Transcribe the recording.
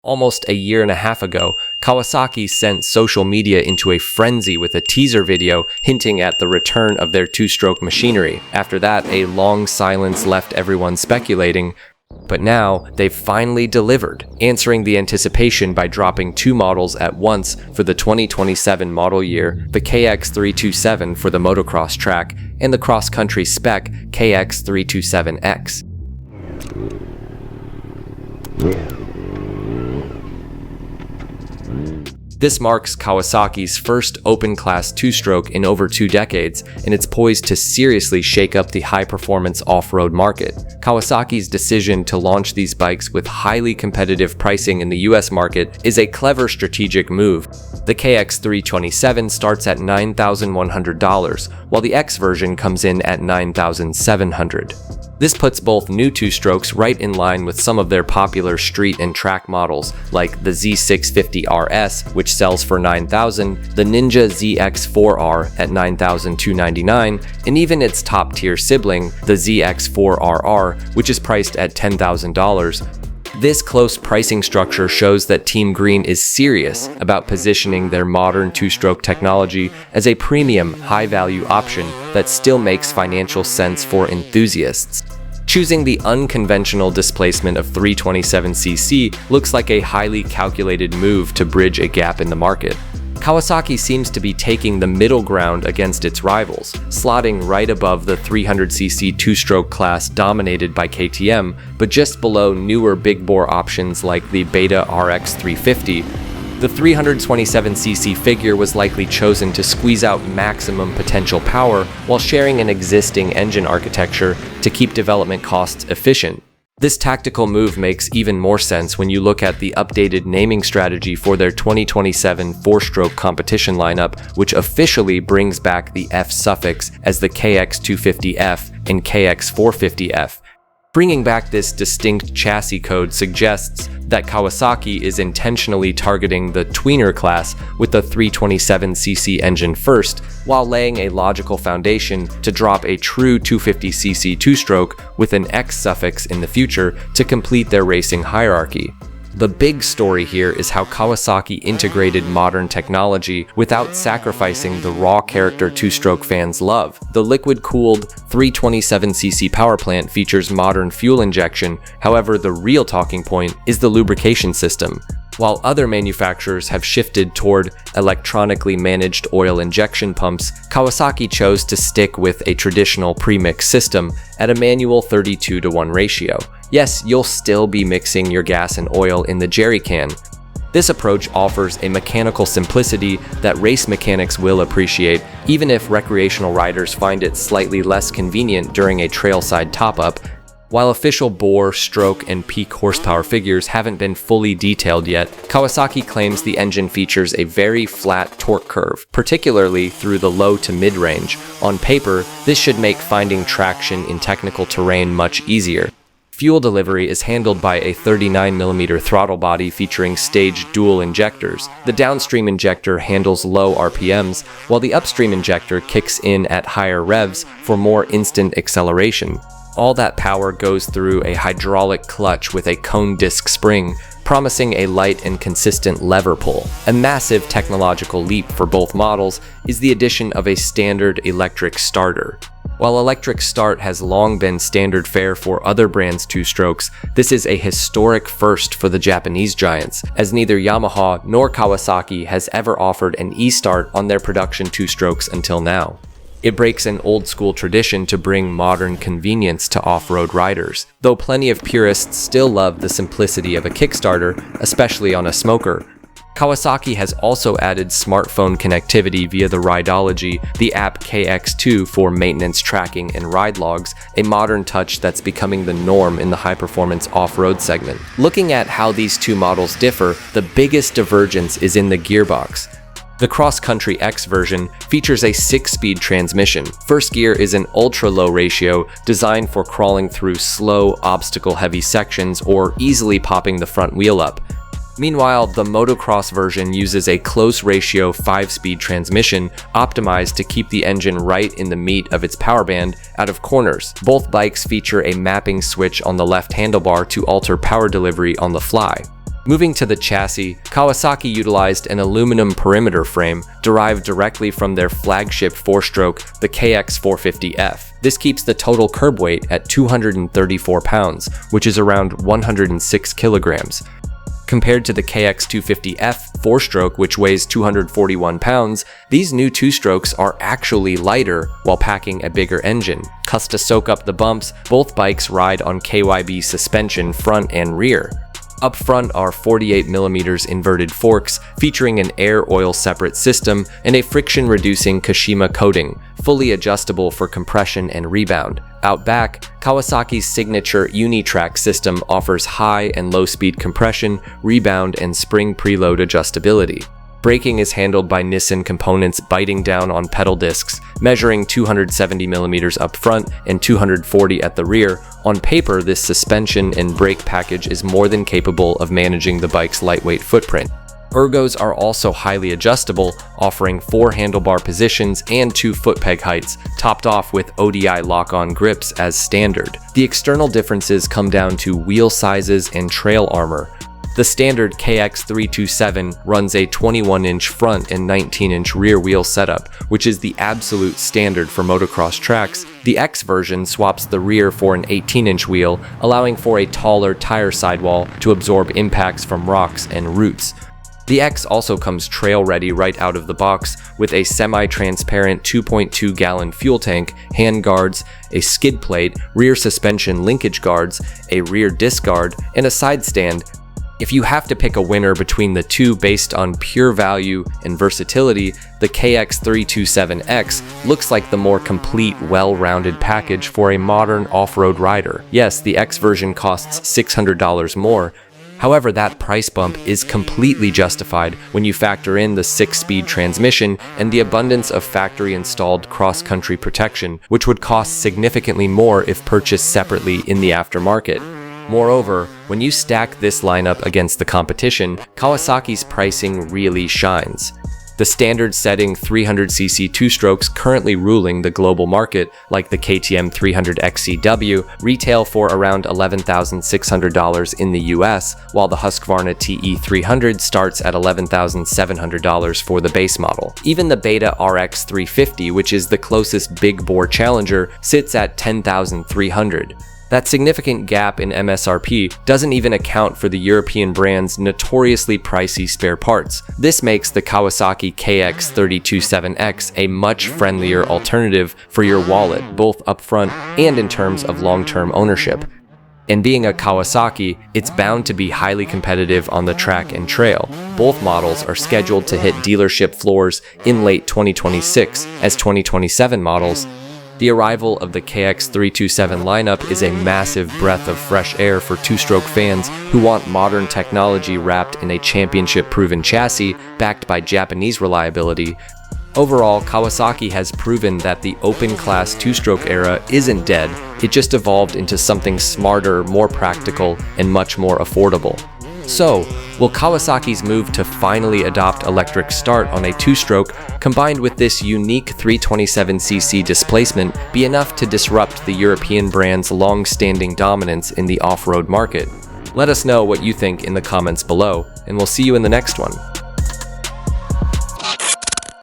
Almost a year and a half ago, Kawasaki sent social media into a frenzy with a teaser video hinting at the return of their two-stroke machinery. After that, a long silence left everyone speculating, but now they've finally delivered, answering the anticipation by dropping two models at once for the 2027 model year, the KX327 for the motocross track, and the cross-country spec KX327X. This marks Kawasaki's first open-class two-stroke in over 2 decades, and it's poised to seriously shake up the high-performance off-road market. Kawasaki's decision to launch these bikes with highly competitive pricing in the US market is a clever strategic move. The KX327 starts at $9,100, while the X version comes in at $9,700. This puts both new two-strokes right in line with some of their popular street and track models, like the Z650RS, which sells for $9,000, the Ninja ZX4R at $9,299, and even its top-tier sibling, the ZX4RR, which is priced at $10,000. This close pricing structure shows that Team Green is serious about positioning their modern two-stroke technology as a premium, high-value option that still makes financial sense for enthusiasts. Choosing the unconventional displacement of 327cc looks like a highly calculated move to bridge a gap in the market. Kawasaki seems to be taking the middle ground against its rivals, slotting right above the 300cc two-stroke class dominated by KTM, but just below newer big-bore options like the Beta RX 350. The 327cc figure was likely chosen to squeeze out maximum potential power while sharing an existing engine architecture to keep development costs efficient. This tactical move makes even more sense when you look at the updated naming strategy for their 2027 four-stroke competition lineup, which officially brings back the F suffix as the KX250F and KX450F. Bringing back this distinct chassis code suggests that Kawasaki is intentionally targeting the tweener class with the 327cc engine first, while laying a logical foundation to drop a true 250cc two-stroke with an X suffix in the future to complete their racing hierarchy. The big story here is how Kawasaki integrated modern technology without sacrificing the raw character two-stroke fans love. The liquid-cooled 327cc powerplant features modern fuel injection, however the real talking point is the lubrication system. While other manufacturers have shifted toward electronically managed oil injection pumps, Kawasaki chose to stick with a traditional premix system at a manual 32:1 ratio. Yes, you'll still be mixing your gas and oil in the jerry can. This approach offers a mechanical simplicity that race mechanics will appreciate, even if recreational riders find it slightly less convenient during a trailside top-up. While official bore, stroke, and peak horsepower figures haven't been fully detailed yet, Kawasaki claims the engine features a very flat torque curve, particularly through the low to mid-range. On paper, this should make finding traction in technical terrain much easier. Fuel delivery is handled by a 39mm throttle body featuring staged dual injectors. The downstream injector handles low RPMs, while the upstream injector kicks in at higher revs for more instant acceleration. All that power goes through a hydraulic clutch with a cone disc spring, promising a light and consistent lever pull. A massive technological leap for both models is the addition of a standard electric starter. While electric start has long been standard fare for other brands' two-strokes, this is a historic first for the Japanese giants, as neither Yamaha nor Kawasaki has ever offered an e-start on their production two-strokes until now. It breaks an old-school tradition to bring modern convenience to off-road riders, though plenty of purists still love the simplicity of a Kickstarter, especially on a smoker. Kawasaki has also added smartphone connectivity via the Rideology, the app KX2 for maintenance tracking and ride logs, a modern touch that's becoming the norm in the high-performance off-road segment. Looking at how these two models differ, the biggest divergence is in the gearbox. The Cross-Country X version features a 6-speed transmission. First gear is an ultra-low ratio designed for crawling through slow, obstacle-heavy sections or easily popping the front wheel up. Meanwhile, the motocross version uses a close ratio 5-speed transmission optimized to keep the engine right in the meat of its power band out of corners. Both bikes feature a mapping switch on the left handlebar to alter power delivery on the fly. Moving to the chassis, Kawasaki utilized an aluminum perimeter frame derived directly from their flagship 4-stroke, the KX450F. This keeps the total curb weight at 234 pounds, which is around 106 kilograms. Compared to the KX250F 4-stroke, which weighs 241 pounds, these new 2-strokes are actually lighter while packing a bigger engine. To soak up the bumps, both bikes ride on KYB suspension front and rear. Up front are 48mm inverted forks featuring an air oil separate system and a friction-reducing Kashima coating, fully adjustable for compression and rebound. Out back, Kawasaki's signature Unitrack system offers high and low-speed compression, rebound, and spring preload adjustability. Braking is handled by Nissin components biting down on pedal discs, measuring 270mm up front and 240 at the rear. On paper, this suspension and brake package is more than capable of managing the bike's lightweight footprint. Ergos are also highly adjustable, offering 4 handlebar positions and 2 foot peg heights, topped off with ODI lock-on grips as standard. The external differences come down to wheel sizes and trail armor. The standard KX327 runs a 21-inch front and 19-inch rear wheel setup, which is the absolute standard for motocross tracks. The X version swaps the rear for an 18-inch wheel, allowing for a taller tire sidewall to absorb impacts from rocks and roots. The X also comes trail-ready right out of the box with a semi-transparent 2.2-gallon fuel tank, hand guards, a skid plate, rear suspension linkage guards, a rear disc guard, and a side stand. If you have to pick a winner between the two based on pure value and versatility, the KX327X looks like the more complete, well-rounded package for a modern off-road rider. Yes, the X version costs $600 more. However, that price bump is completely justified when you factor in the 6-speed transmission and the abundance of factory-installed cross-country protection, which would cost significantly more if purchased separately in the aftermarket. Moreover, when you stack this lineup against the competition, Kawasaki's pricing really shines. The standard setting 300cc 2-strokes currently ruling the global market, like the KTM 300XCW, retail for around $11,600 in the US, while the Husqvarna TE300 starts at $11,700 for the base model. Even the Beta RX 350, which is the closest big bore challenger, sits at $10,300. That significant gap in MSRP doesn't even account for the European brand's notoriously pricey spare parts. This makes the Kawasaki KX327X a much friendlier alternative for your wallet, both upfront and in terms of long-term ownership. And being a Kawasaki, it's bound to be highly competitive on the track and trail. Both models are scheduled to hit dealership floors in late 2026 as 2027 models. The arrival of the KX327 lineup is a massive breath of fresh air for 2-stroke fans who want modern technology wrapped in a championship-proven chassis backed by Japanese reliability. Overall, Kawasaki has proven that the open-class 2-stroke era isn't dead, it just evolved into something smarter, more practical, and much more affordable. So, will Kawasaki's move to finally adopt electric start on a 2-stroke, combined with this unique 327cc displacement, be enough to disrupt the European brand's long-standing dominance in the off-road market? Let us know what you think in the comments below, and we'll see you in the next one.